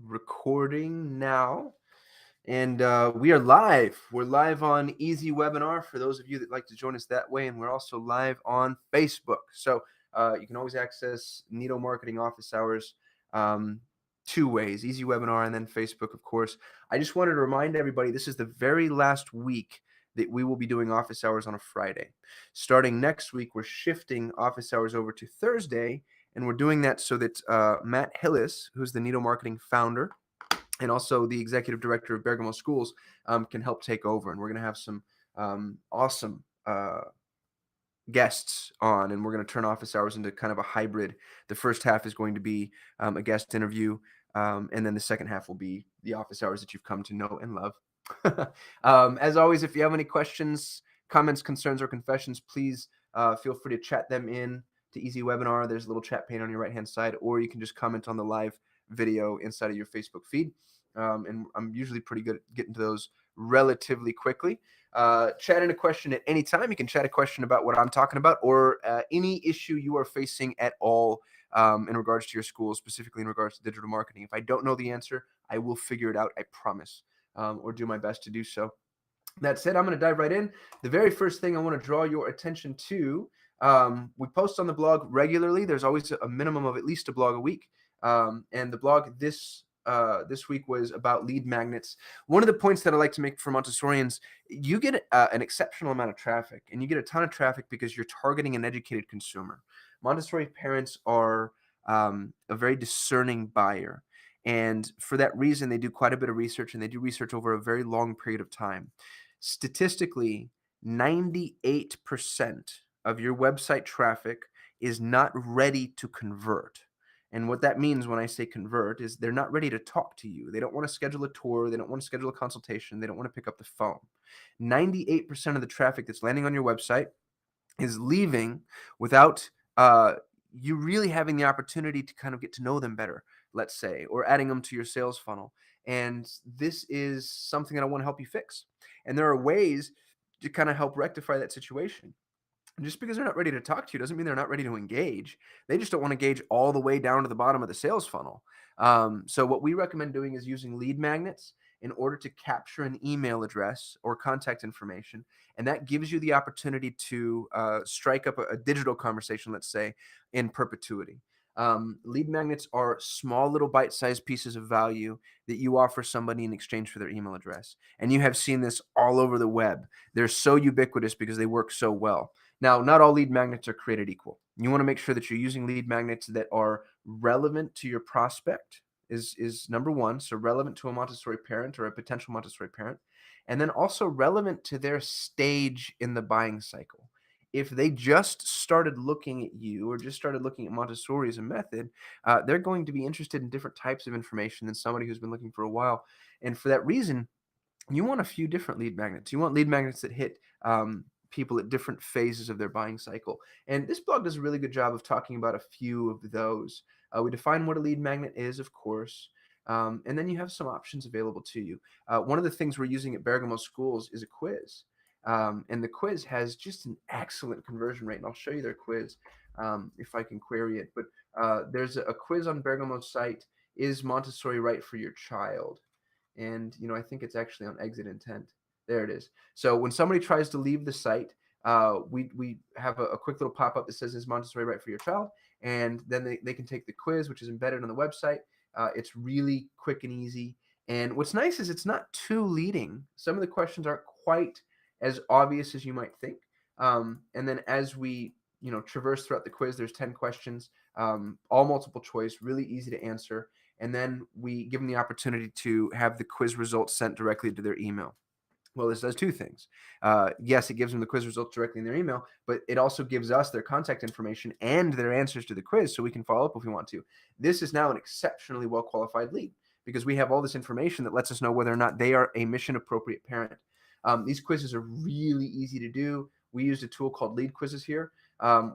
Recording now. And we are live. We're live on Easy Webinar for those of you that like to join us that way. And we're also live on Facebook. So you can always access Nido Marketing Office Hours two ways, Easy Webinar and then Facebook, of course. I just wanted to remind everybody this is the very last week that we will be doing office hours on a Friday. Starting next week, we're shifting office hours over to Thursday. And we're doing that so that Matt Hillis, who's the Nido Marketing founder, and also the executive director of Bergamo Schools, can help take over. And we're going to have some awesome guests on, and we're going to turn office hours into kind of a hybrid. The first half is going to be a guest interview, and then the second half will be the office hours that you've come to know and love. As always, if you have any questions, comments, concerns, or confessions, please feel free to chat them in to Easy Webinar. There's a little chat pane on your right-hand side, or you can just comment on the live video inside of your Facebook feed. And I'm usually pretty good at getting to those relatively quickly. Chat in a question at any time. You can chat a question about what I'm talking about, or any issue you are facing at all in regards to your school, specifically in regards to digital marketing. If I don't know the answer, I will figure it out, I promise, or do my best to do so. That said, I'm going to dive right in. The very first thing I want to draw your attention to, we post on the blog regularly. There's always a minimum of at least a blog a week. And the blog this week was about lead magnets. One of the points that I like to make for Montessorians, you get an exceptional amount of traffic, and you get a ton of traffic because you're targeting an educated consumer. Montessori parents are a very discerning buyer. And for that reason, they do quite a bit of research, and they do research over a very long period of time. Statistically, 98% of your website traffic is not ready to convert. And what that means when I say convert is they're not ready to talk to you. They don't want to schedule a tour. They don't want to schedule a consultation. They don't want to pick up the phone. 98% of the traffic that's landing on your website is leaving without you really having the opportunity to kind of get to know them better, let's say, or adding them to your sales funnel. And this is something that I want to help you fix. And there are ways to kind of help rectify that situation. Just because they're not ready to talk to you doesn't mean they're not ready to engage. They just don't want to engage all the way down to the bottom of the sales funnel. So what we recommend doing is using lead magnets in order to capture an email address or contact information. And that gives you the opportunity to strike up a digital conversation, let's say, in perpetuity. Lead magnets are small little bite-sized pieces of value that you offer somebody in exchange for their email address. And you have seen this all over the web. They're so ubiquitous because they work so well. Now, not all lead magnets are created equal. You want to make sure that you're using lead magnets that are relevant to your prospect is number one. So relevant to a Montessori parent or a potential Montessori parent, and then also relevant to their stage in the buying cycle. If they just started looking at you or just started looking at Montessori as a method, they're going to be interested in different types of information than somebody who's been looking for a while. And for that reason, you want a few different lead magnets. You want lead magnets that hit people at different phases of their buying cycle. And this blog does a really good job of talking about a few of those. We define what a lead magnet is, of course, and then you have some options available to you. One of the things we're using at Bergamo Schools is a quiz. And the quiz has just an excellent conversion rate. And I'll show you their quiz if I can query it. But there's a quiz on Bergamo's site, Is Montessori Right for Your Child? And I think it's actually on exit intent. There it is. So when somebody tries to leave the site, we have a quick little pop-up that says, Is Montessori right for your child? And then they can take the quiz, which is embedded on the website. It's really quick and easy. And what's nice is it's not too leading. Some of the questions aren't quite as obvious as you might think. And then as we traverse throughout the quiz, there's 10 questions, all multiple choice, really easy to answer. And then we give them the opportunity to have the quiz results sent directly to their email. Well, this does two things. Yes, it gives them the quiz results directly in their email, but it also gives us their contact information and their answers to the quiz so we can follow up if we want to. This is now an exceptionally well-qualified lead because we have all this information that lets us know whether or not they are a mission-appropriate parent. These quizzes are really easy to do. We used a tool called Lead Quizzes here.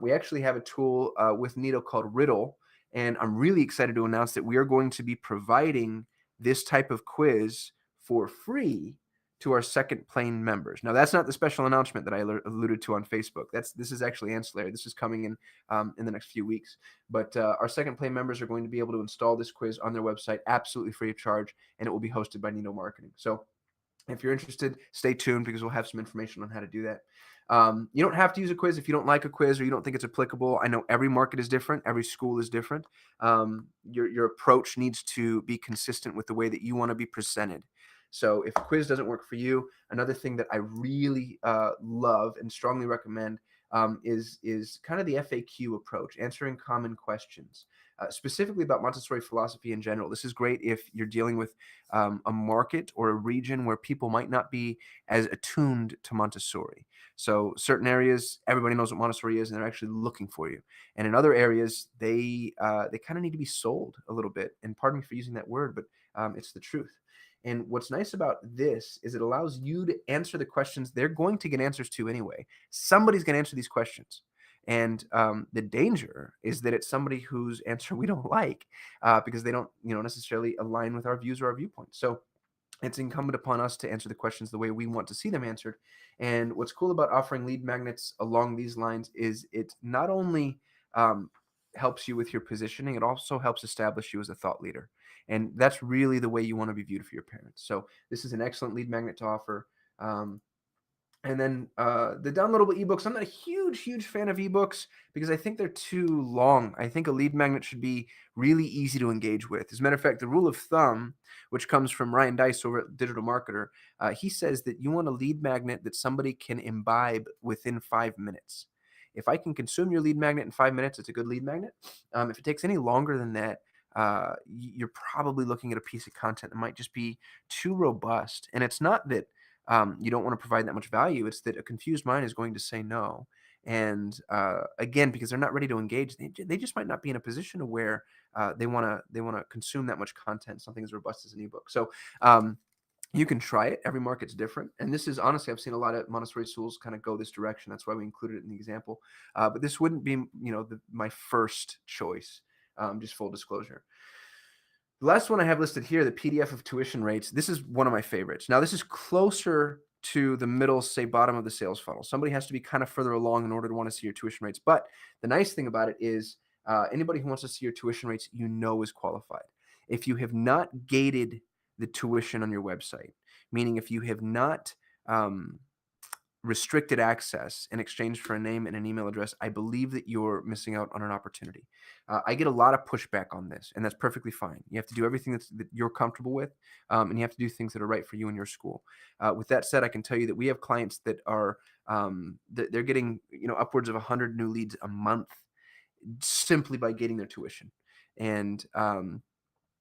We actually have a tool with Nido called Riddle, and I'm really excited to announce that we are going to be providing this type of quiz for free to our second plane members. Now, that's not the special announcement that I alluded to on Facebook. This is actually ancillary. This is coming in the next few weeks. But our second plane members are going to be able to install this quiz on their website absolutely free of charge, and it will be hosted by Nido Marketing. So if you're interested, stay tuned because we'll have some information on how to do that. You don't have to use a quiz if you don't like a quiz or you don't think it's applicable. I know every market is different. Every school is different. Your approach needs to be consistent with the way that you want to be presented. So if a quiz doesn't work for you, another thing that I really love and strongly recommend is kind of the FAQ approach, answering common questions, specifically about Montessori philosophy in general. This is great if you're dealing with a market or a region where people might not be as attuned to Montessori. So certain areas, everybody knows what Montessori is, and they're actually looking for you. And in other areas, they kind of need to be sold a little bit. And pardon me for using that word, but it's the truth. And what's nice about this is it allows you to answer the questions they're going to get answers to anyway. Somebody's going to answer these questions. And the danger is that it's somebody whose answer we don't like because they don't, necessarily align with our views or our viewpoints. So it's incumbent upon us to answer the questions the way we want to see them answered. And what's cool about offering lead magnets along these lines is it not only um, helps you with your positioning, it also helps establish you as a thought leader. And that's really the way you want to be viewed for your parents. So this is an excellent lead magnet to offer. Um, and then the downloadable ebooks. I'm not a huge fan of ebooks because I think they're too long. I think a lead magnet should be really easy to engage with. As a matter of fact, the rule of thumb, which comes from Ryan Dice over at Digital Marketer, he says that you want a lead magnet that somebody can imbibe within 5 minutes. If I can consume your lead magnet in 5 minutes, it's a good lead magnet. If it takes any longer than that, you're probably looking at a piece of content that might just be too robust. And it's not that you don't want to provide that much value. It's that a confused mind is going to say no. And again, because they're not ready to engage, they just might not be in a position to where they want to consume that much content, something as robust as an ebook. So you can try it. Every market's different. And this is honestly, I've seen a lot of Montessori schools kind of go this direction. That's why we included it in the example. But this wouldn't be, my first choice. Just full disclosure. The last one I have listed here, the PDF of tuition rates. This is one of my favorites. Now, this is closer to the middle, say bottom of the sales funnel. Somebody has to be kind of further along in order to want to see your tuition rates. But the nice thing about it is anybody who wants to see your tuition rates, is qualified. If you have not gated the tuition on your website, meaning if you have not restricted access in exchange for a name and an email address, I believe that you're missing out on an opportunity. I get a lot of pushback on this, and that's perfectly fine. You have to do everything that you're comfortable with, and you have to do things that are right for you and your school. With that said, I can tell you that we have clients that are they're getting upwards of 100 new leads a month simply by getting their tuition, and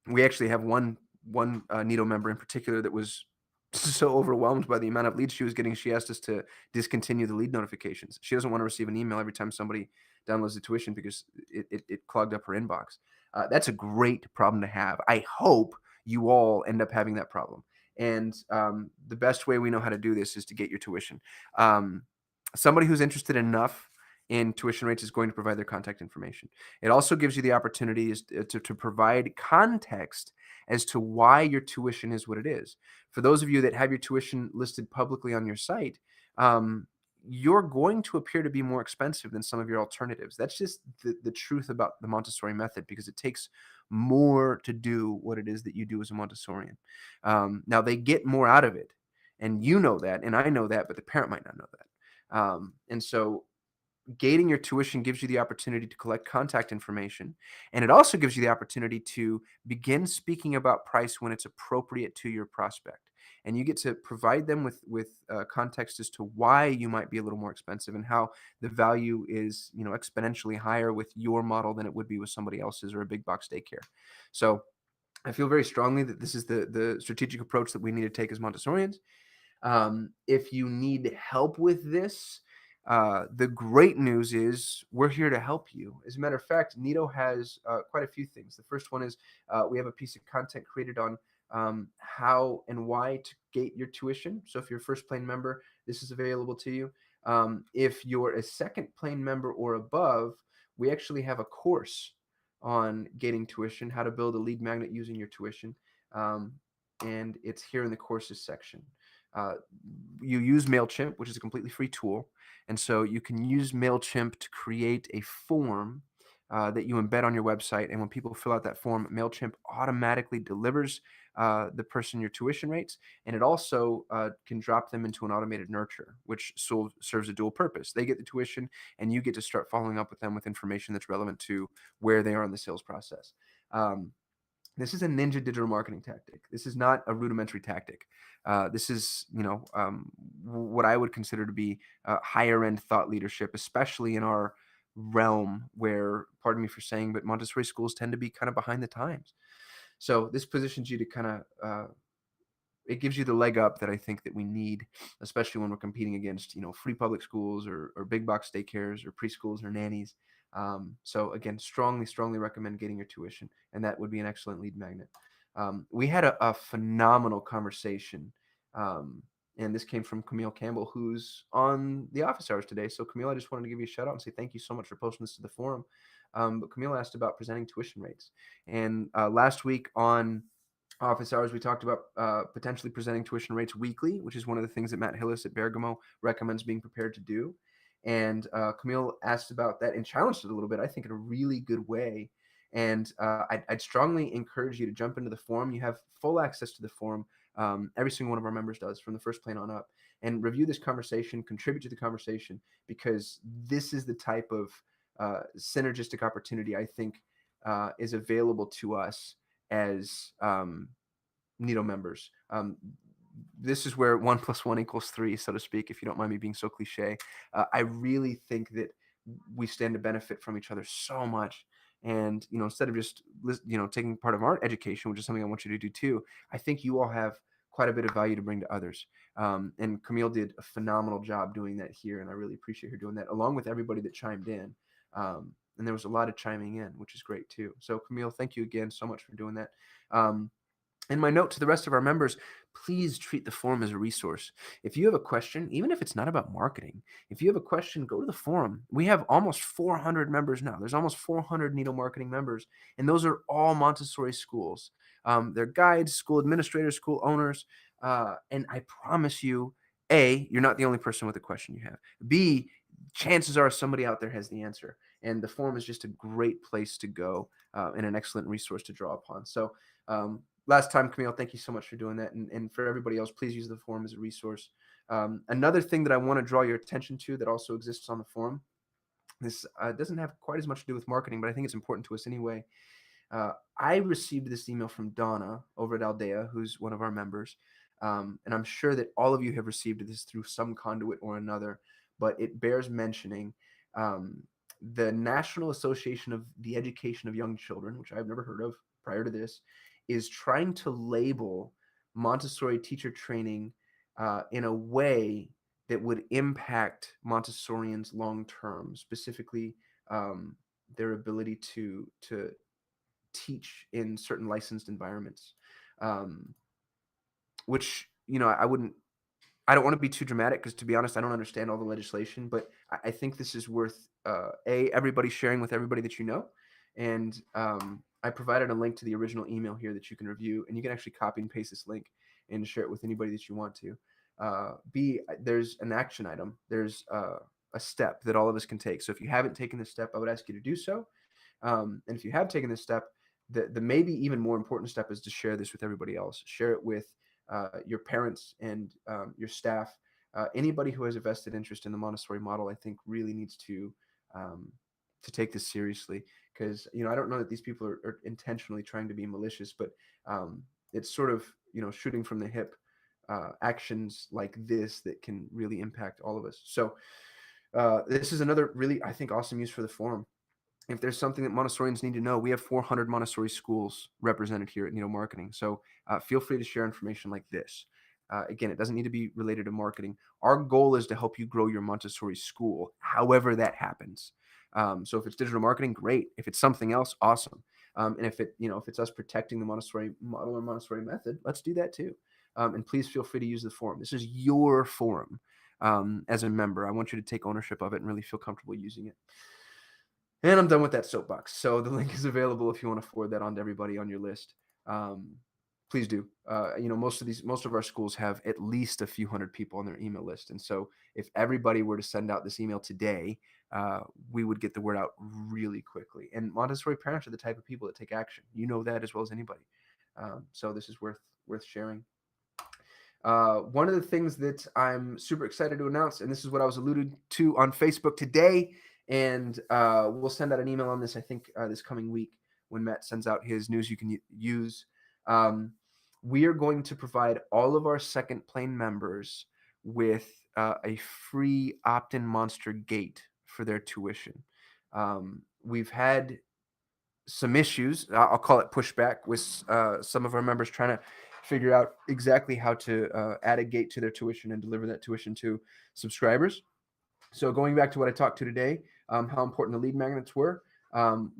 we actually have one Nido member in particular that was so overwhelmed by the amount of leads she was getting, she asked us to discontinue the lead notifications. She doesn't want to receive an email every time somebody downloads the tuition because it clogged up her inbox. That's a great problem to have. I hope you all end up having that problem. And the best way we know how to do this is to get your tuition. Somebody who's interested enough in tuition rates is going to provide their contact information. It also gives you the opportunity to provide context as to why your tuition is what it is. For those of you that have your tuition listed publicly on your site, you're going to appear to be more expensive than some of your alternatives. That's just the truth about the Montessori method because it takes more to do what it is that you do as a Montessorian. Now, they get more out of it, and you know that, and I know that, but the parent might not know that. And so gating your tuition gives you the opportunity to collect contact information, and it also gives you the opportunity to begin speaking about price when it's appropriate to your prospect. And you get to provide them with context as to why you might be a little more expensive and how the value is exponentially higher with your model than it would be with somebody else's or a big box daycare. So I feel very strongly that this is the strategic approach that we need to take as Montessorians. If you need help with this, the great news is we're here to help you. As a matter of fact, Nido has quite a few things. The first one is we have a piece of content created on how and why to gate your tuition. So if you're a first plane member, this is available to you. If you're a second plane member or above, we actually have a course on gating tuition, how to build a lead magnet using your tuition. And it's here in the courses section. Uh, you use MailChimp, which is a completely free tool. And so you can use MailChimp to create a form that you embed on your website. And when people fill out that form, MailChimp automatically delivers the person your tuition rates. And it also can drop them into an automated nurture, which serves a dual purpose. They get the tuition, and you get to start following up with them with information that's relevant to where they are in the sales process. Um, this is a ninja digital marketing tactic. This is not a rudimentary tactic. This is, what I would consider to be higher end thought leadership, especially in our realm where, pardon me for saying, but Montessori schools tend to be kind of behind the times. So this positions you to kind of it gives you the leg up that I think that we need, especially when we're competing against, free public schools or big box daycares or preschools or nannies. So again, strongly recommend getting your tuition, and that would be an excellent lead magnet. We had a phenomenal conversation, and this came from Camille Campbell, who's on the office hours today. So Camille, I just wanted to give you a shout out and say thank you so much for posting this to the forum. But Camille asked about presenting tuition rates, and last week on office hours, we talked about potentially presenting tuition rates weekly, which is one of the things that Matt Hillis at Bergamo recommends being prepared to do. And Camille asked about that and challenged it a little bit, I think, in a really good way. And I'd strongly encourage you to jump into the forum. You have full access to the forum. Every single one of our members does, from the first plane on up, and review this conversation, contribute to the conversation, because this is the type of synergistic opportunity I think is available to us as Nido members. This is where 1+1 = 3, so to speak, if you don't mind me being so cliche. I really think that we stand to benefit from each other so much. And, instead of just, taking part of our education, which is something I want you to do too, I think you all have quite a bit of value to bring to others. And Camille did a phenomenal job doing that here, and I really appreciate her doing that, along with everybody that chimed in. And there was a lot of chiming in, which is great too. So Camille, thank you again so much for doing that. And my note to the rest of our members, please treat the forum as a resource. If you have a question, even if it's not about marketing, if you have a question, go to the forum. We have almost 400 members now. There's almost 400 Nido marketing members, and those are all Montessori schools. They're guides, school administrators, school owners, and I promise you, A, you're not the only person with a question you have. B, chances are somebody out there has the answer, and the forum is just a great place to go and an excellent resource to draw upon. So, last time, Camille, thank you so much for doing that. And for everybody else, please use the forum as a resource. Another thing that I want to draw your attention to that also exists on the forum, this doesn't have quite as much to do with marketing, but I think it's important to us anyway. I received this email from Donna over at Aldea, who's one of our members. And I'm sure that all of you have received this through some conduit or another, but it bears mentioning. The National Association of the Education of Young Children, which I've never heard of prior to this, is trying to label Montessori teacher training in a way that would impact Montessorians long term, specifically their ability to teach in certain licensed environments. Um, which, I don't want to be too dramatic, because, to be honest, I don't understand all the legislation, but I think this is worth everybody sharing with everybody that you know. And I provided a link to the original email here that you can review, and you can actually copy and paste this link and share it with anybody that you want to. B, there's an action item. There's a step that all of us can take. So if you haven't taken this step, I would ask you to do so. And if you have taken this step, the maybe even more important step is to share this with everybody else. Share it with your parents and your staff. Anybody who has a vested interest in the Montessori model, I think, really needs to take this seriously, because I don't know that these people are intentionally trying to be malicious, but it's sort of shooting from the hip actions like this that can really impact all of us. So this is another really, I think, awesome use for the forum. If there's something that Montessorians need to know, we have 400 Montessori schools represented here at Nido Marketing. So feel free to share information like this. Again, it doesn't need to be related to marketing. Our goal is to help you grow your Montessori school, however that happens. So if it's digital marketing, great. If it's something else, awesome. And if it's us protecting the Montessori model or Montessori method, let's do that too. And please feel free to use the forum. This is your forum. As a member, I want you to take ownership of it and really feel comfortable using it. And I'm done with that soapbox. So the link is available if you want to forward that on to everybody on your list. Please do. Most of our schools have at least a few hundred people on their email list, and so if everybody were to send out this email today, we would get the word out really quickly. And Montessori parents are the type of people that take action. You know that as well as anybody. So this is worth sharing. One of the things that I'm super excited to announce, and this is what I was alluded to on Facebook today, and we'll send out an email on this, I think, this coming week when Matt sends out his news you can use. We are going to provide all of our second plane members with a free opt-in Monster Gate for their tuition. We've had some issues. I'll call it pushback with some of our members trying to figure out exactly how to add a gate to their tuition and deliver that tuition to subscribers. So going back to what I talked to today, how important the lead magnets were.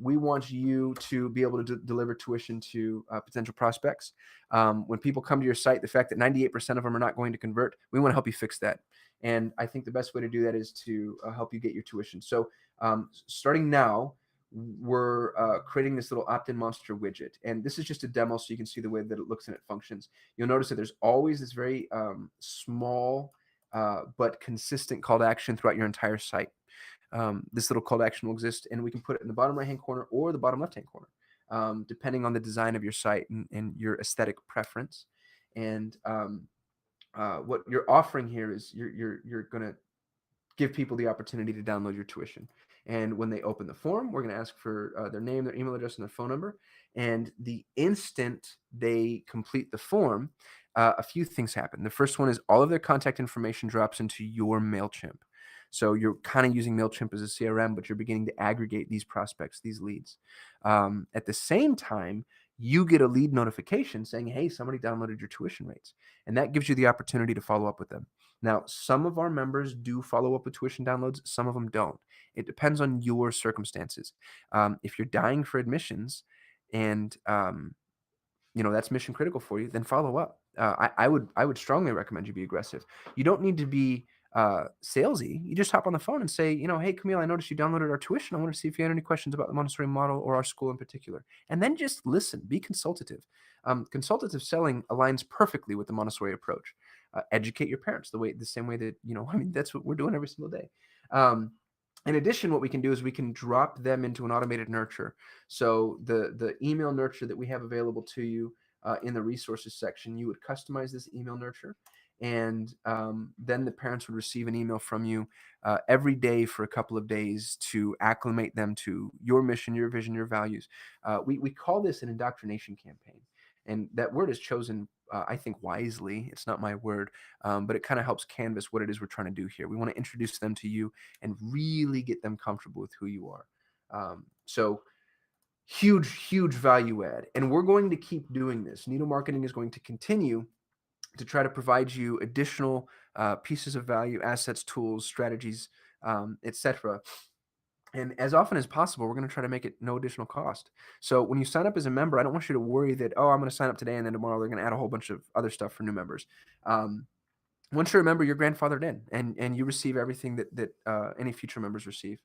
We want you to be able to deliver tuition to potential prospects. When people come to your site, the fact that 98% of them are not going to convert, we want to help you fix that. And I think the best way to do that is to help you get your tuition. So starting now, we're creating this little opt-in monster widget, and this is just a demo so you can see the way that it looks and it functions. You'll notice that there's always this very small but consistent call to action throughout your entire site. This little call to action will exist, and we can put it in the bottom right hand corner or the bottom left hand corner, depending on the design of your site and your aesthetic preference. And what you're offering here is you're going to give people the opportunity to download your tuition. And when they open the form, we're going to ask for their name, their email address, and their phone number. And the instant they complete the form, a few things happen. The first one is all of their contact information drops into your MailChimp. So you're kind of using MailChimp as a CRM, but you're beginning to aggregate these prospects, these leads. At the same time, you get a lead notification saying, hey, somebody downloaded your tuition rates. And that gives you the opportunity to follow up with them. Now, some of our members do follow up with tuition downloads. Some of them don't. It depends on your circumstances. If you're dying for admissions and that's mission critical for you, then follow up. I would strongly recommend you be aggressive. You don't need to be salesy. You just hop on the phone and say, hey, Camille, I noticed you downloaded our tuition. I wanted to see if you had any questions about the Montessori model or our school in particular. And then just listen, be consultative. Consultative selling aligns perfectly with the Montessori approach. Educate your parents the same way that, that's what we're doing every single day. In addition, what we can do is we can drop them into an automated nurture. So the email nurture that we have available to you in the resources section, you would customize this email nurture, and then the parents would receive an email from you every day for a couple of days to acclimate them to your mission, your vision, your values. We call this an indoctrination campaign. And that word is chosen, I think, wisely. It's not my word, but it kind of helps canvas what it is we're trying to do here. We want to introduce them to you and really get them comfortable with who you are. So huge value add. And we're going to keep doing this. Nido Marketing is going to continue to try to provide you additional pieces of value, assets, tools, strategies, etc. And as often as possible, we're going to try to make it no additional cost. So when you sign up as a member, I don't want you to worry that, I'm going to sign up today and then tomorrow they're going to add a whole bunch of other stuff for new members. Once you're a member, you're grandfathered in, and you receive everything that any future members receive.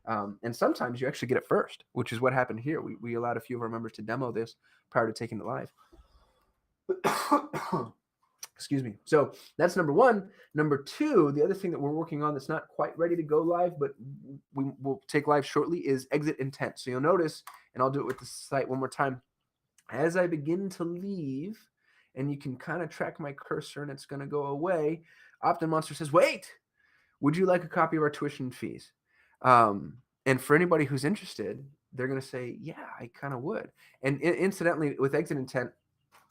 And sometimes you actually get it first, which is what happened here. We allowed a few of our members to demo this prior to taking it live. Excuse me. So that's number one. Number two, the other thing that we're working on that's not quite ready to go live, but we will take live shortly, is exit intent. So you'll notice, and I'll do it with the site one more time, as I begin to leave, and you can kind of track my cursor and it's going to go away, Opt-in Monster says, wait, would you like a copy of our tuition fees? And for anybody who's interested, they're going to say, yeah, I kind of would. And incidentally, with exit intent,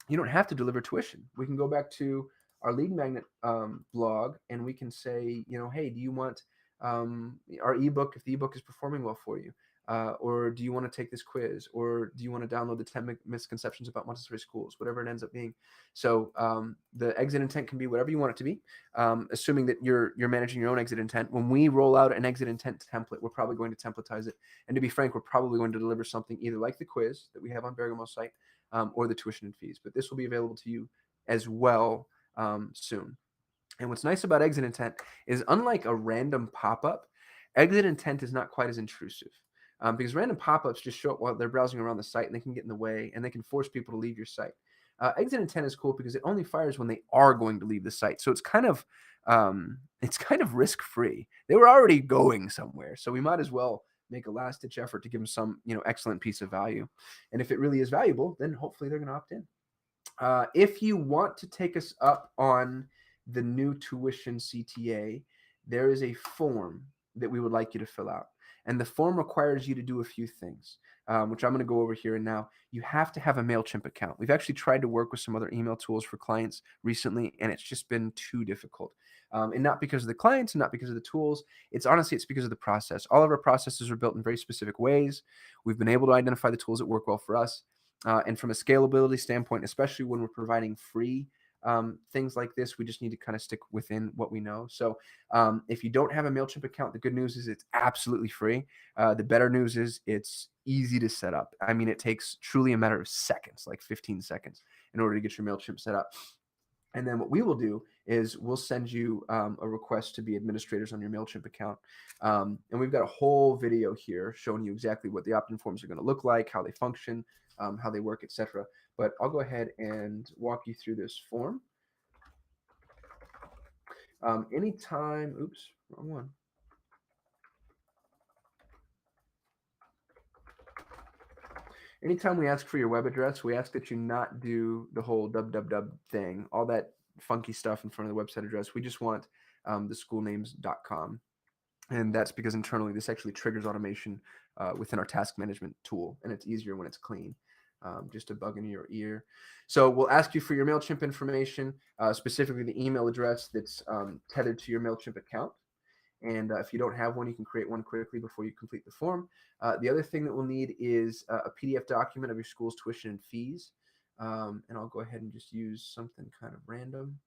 you don't have to deliver tuition. We can go back to our lead magnet blog, and we can say, hey, do you want our ebook if the ebook is performing well for you? Or do you want to take this quiz? Or do you want to download the 10 misconceptions about Montessori schools, whatever it ends up being? So the exit intent can be whatever you want it to be, assuming that you're managing your own exit intent. When we roll out an exit intent template, we're probably going to templatize it. And to be frank, we're probably going to deliver something either like the quiz that we have on Bergamo's site, or the tuition and fees. But this will be available to you as well soon. And what's nice about exit intent is, unlike a random pop-up, exit intent is not quite as intrusive. Because random pop-ups just show up while they're browsing around the site, and they can get in the way, and they can force people to leave your site. Exit intent is cool because it only fires when they are going to leave the site. So it's kind of risk free. They were already going somewhere, so we might as well make a last ditch effort to give them some excellent piece of value. And if it really is valuable, then hopefully they're going to opt in. If you want to take us up on the new tuition CTA, there is a form that we would like you to fill out. And the form requires you to do a few things, which I'm going to go over here and now. You have to have a MailChimp account. We've actually tried to work with some other email tools for clients recently, and it's just been too difficult. And not because of the clients and not because of the tools. It's because of the process. All of our processes are built in very specific ways. We've been able to identify the tools that work well for us. And from a scalability standpoint, especially when we're providing free things like this, we just need to kind of stick within what we know. So if you don't have a MailChimp account, the good news is it's absolutely free. The better news is it's easy to set up. I mean, it takes truly a matter of seconds, like 15 seconds, in order to get your MailChimp set up. And then what we will do is we'll send you a request to be administrators on your MailChimp account. And we've got a whole video here showing you exactly what the opt-in forms are going to look like, how they function, how they work, etc. But I'll go ahead and walk you through this form. Anytime, oops, wrong one. Anytime we ask for your web address, we ask that you not do the whole www thing, all that funky stuff in front of the website address. We just want the schoolnames.com. And that's because internally this actually triggers automation within our task management tool, and it's easier when it's clean. Just a bug in your ear. So we'll ask you for your MailChimp information, specifically the email address that's tethered to your MailChimp account. And if you don't have one, you can create one quickly before you complete the form. The other thing that we'll need is a PDF document of your school's tuition and fees. And I'll go ahead and just use something kind of random.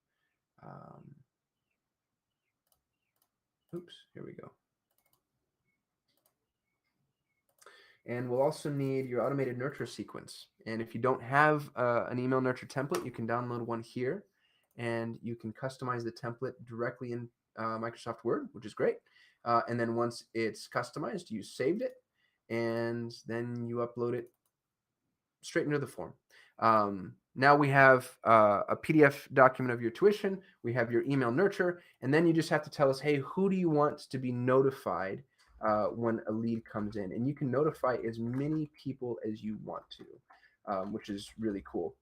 Oops, here we go. And we'll also need your automated nurture sequence. And if you don't have an email nurture template, you can download one here, and you can customize the template directly in Microsoft Word, which is great. And then once it's customized, you saved it, and then you upload it straight into the form. Now we have a PDF document of your tuition. We have your email nurture, and then you just have to tell us, hey, who do you want to be notified when a lead comes in? And you can notify as many people as you want to, which is really cool.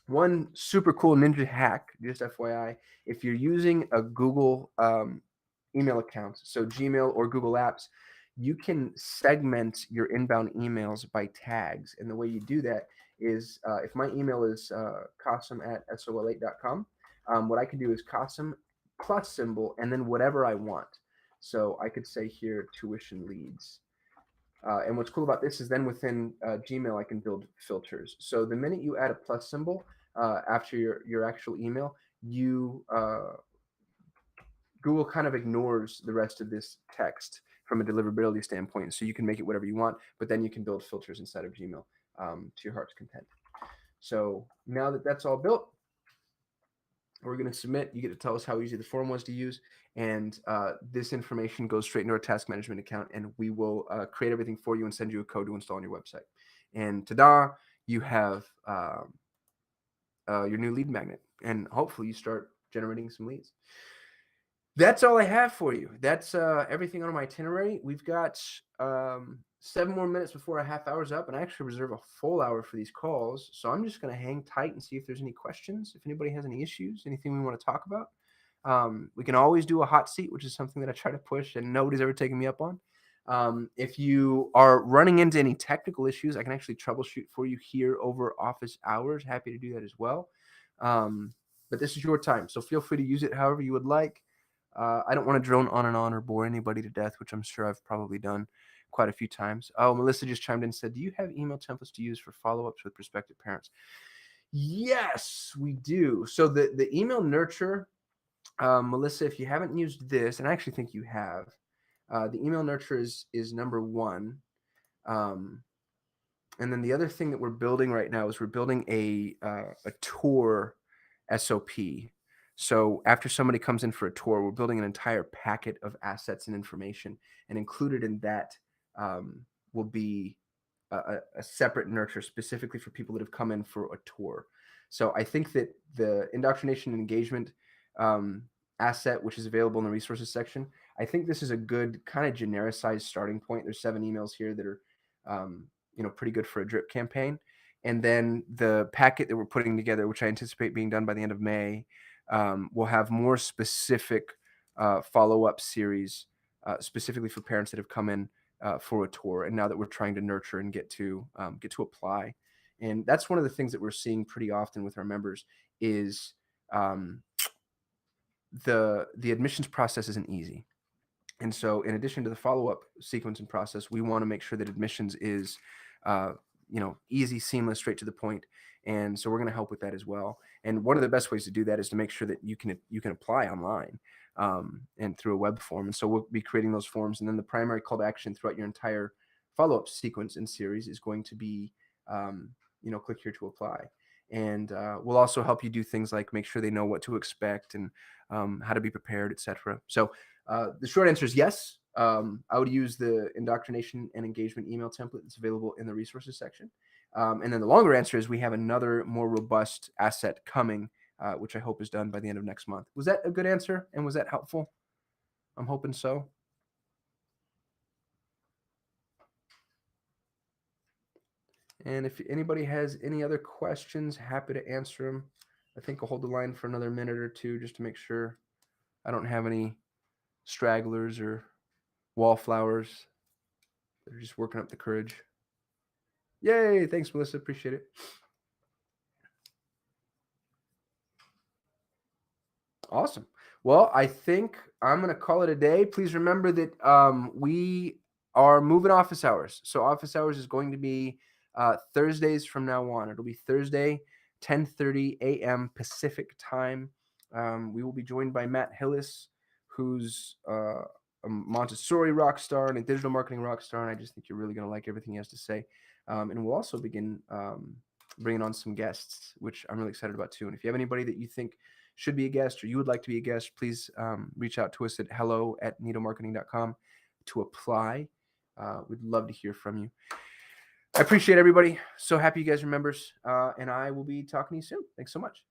One super cool ninja hack, just FYI, if you're using a Google email account, so Gmail or Google Apps, you can segment your inbound emails by tags. And the way you do that is if my email is Qasim@sol8.com, what I can do is Qasim plus symbol and then whatever I want. So I could say here tuition leads. And what's cool about this is then within Gmail, I can build filters. So the minute you add a plus symbol after your actual email, Google kind of ignores the rest of this text from a deliverability standpoint. So you can make it whatever you want, but then you can build filters inside of Gmail to your heart's content. So now that that's all built, we're going to submit. You get to tell us how easy the form was to use. And this information goes straight into our task management account, and we will create everything for you and send you a code to install on your website. And ta-da, you have your new lead magnet, and hopefully you start generating some leads. That's all I have for you. That's everything on my itinerary. We've got 7 more minutes before a half hour's up, and I actually reserve a full hour for these calls. So I'm just going to hang tight and see if there's any questions, if anybody has any issues, anything we want to talk about. We can always do a hot seat, which is something that I try to push, and nobody's ever taken me up on. If you are running into any technical issues, I can actually troubleshoot for you here over office hours. Happy to do that as well. But this is your time, so feel free to use it however you would like. I don't want to drone on and on or bore anybody to death, which I'm sure I've probably done quite a few times. Oh, Melissa just chimed in and said, do you have email templates to use for follow-ups with prospective parents? Yes, we do. So the email nurture, Melissa, if you haven't used this, and I actually think you have, the email nurture is number one. And then the other thing that we're building right now is we're building a tour SOP. So after somebody comes in for a tour, we're building an entire packet of assets and information, and included in that will be a separate nurture specifically for people that have come in for a tour. So I think that the indoctrination and engagement um, asset, which is available in the resources section, I think this is a good kind of genericized starting point. There's 7 emails here that are, pretty good for a drip campaign. And then the packet that we're putting together, which I anticipate being done by the end of May, will have more specific follow-up series, specifically for parents that have come in for a tour. And now that we're trying to nurture and get to apply, and that's one of the things that we're seeing pretty often with our members is um, the admissions process isn't easy. And so, in addition to the follow-up sequence and process, we want to make sure that admissions is, easy, seamless, straight to the point. And so, we're going to help with that as well. And one of the best ways to do that is to make sure that you can apply online and through a web form. And so, we'll be creating those forms. And then the primary call to action throughout your entire follow-up sequence and series is going to be, click here to apply. And we'll also help you do things like make sure they know what to expect and how to be prepared, etc. So the short answer is yes. I would use the indoctrination and engagement email template that's available in the resources section. And then the longer answer is we have another more robust asset coming, which I hope is done by the end of next month. Was that a good answer? And was that helpful? I'm hoping so. And if anybody has any other questions, happy to answer them. I think I'll hold the line for another minute or two just to make sure I don't have any stragglers or wallflowers. They're just working up the courage. Yay! Thanks, Melissa. Appreciate it. Awesome. Well, I think I'm going to call it a day. Please remember that we are moving office hours. So office hours is going to be Thursdays from now on. It'll be Thursday, 10:30 a.m. Pacific time. We will be joined by Matt Hillis, who's a Montessori rock star and a digital marketing rock star. And I just think you're really going to like everything he has to say. And we'll also begin bringing on some guests, which I'm really excited about too. And if you have anybody that you think should be a guest or you would like to be a guest, please reach out to us at hello@nidomarketing.com to apply. We'd love to hear from you. I appreciate everybody. So happy you guys are members. And I will be talking to you soon. Thanks so much.